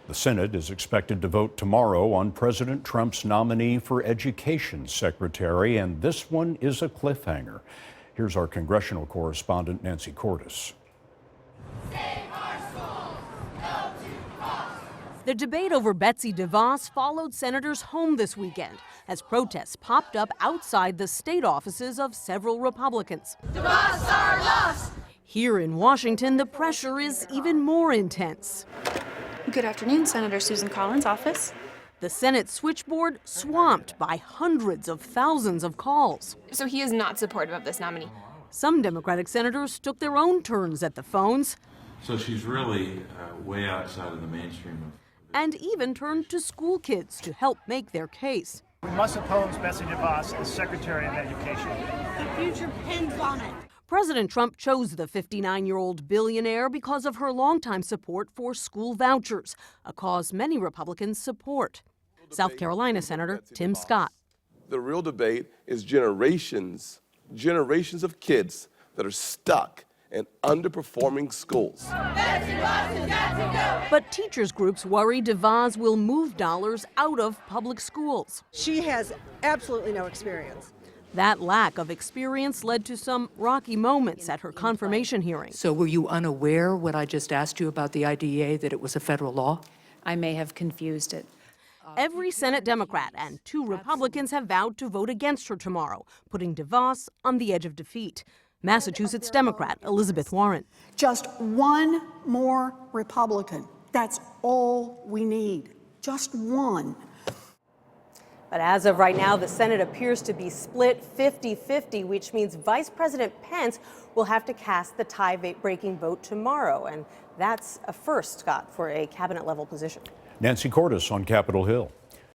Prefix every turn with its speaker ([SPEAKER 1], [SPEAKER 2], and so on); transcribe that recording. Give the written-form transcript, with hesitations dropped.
[SPEAKER 1] The Senate is expected to vote tomorrow on President Trump's nominee for Education Secretary, and this one is a cliffhanger. Here's our congressional correspondent, Nancy Cordes.
[SPEAKER 2] The debate over Betsy DeVos followed senators home this weekend as protests popped up outside the state offices of several Republicans.
[SPEAKER 3] DeVos are lost!
[SPEAKER 2] Here in Washington, the pressure is even more intense.
[SPEAKER 4] Good afternoon, Senator Susan Collins' office.
[SPEAKER 2] The Senate switchboard swamped by hundreds of thousands of calls.
[SPEAKER 4] So he is not supportive of this nominee.
[SPEAKER 2] Some Democratic senators took their own turns at the phones.
[SPEAKER 5] So she's really way outside of the mainstream.
[SPEAKER 2] And even turned to school kids to help make their case.
[SPEAKER 6] We must oppose Betsy DeVos as Secretary of Education.
[SPEAKER 3] The future depends on it.
[SPEAKER 2] President Trump chose the 59-year-old billionaire because of her longtime support for school vouchers, a cause many Republicans support. South Carolina Senator Tim Scott.
[SPEAKER 7] The real debate is generations of kids that are stuck in underperforming schools.
[SPEAKER 3] Betsy DeVos has got to go.
[SPEAKER 2] But teachers groups worry DeVos will move dollars out of public schools.
[SPEAKER 8] She has absolutely no experience.
[SPEAKER 2] That lack of experience led to some rocky moments at her confirmation hearing.
[SPEAKER 9] So were you unaware when I just asked you about the IDEA that it was a federal law?
[SPEAKER 4] I may have confused it.
[SPEAKER 2] Every Senate Democrat and 2 Republicans have vowed to vote against her tomorrow, putting DeVos on the edge of defeat. Massachusetts Democrat Elizabeth Warren.
[SPEAKER 8] Just one more Republican. That's all we need. Just one.
[SPEAKER 2] But as of right now, the Senate appears to be split 50-50, which means Vice President Pence will have to cast the tie-breaking vote tomorrow. And that's a first, Scott, for a cabinet-level position.
[SPEAKER 1] Nancy Cordes on Capitol Hill.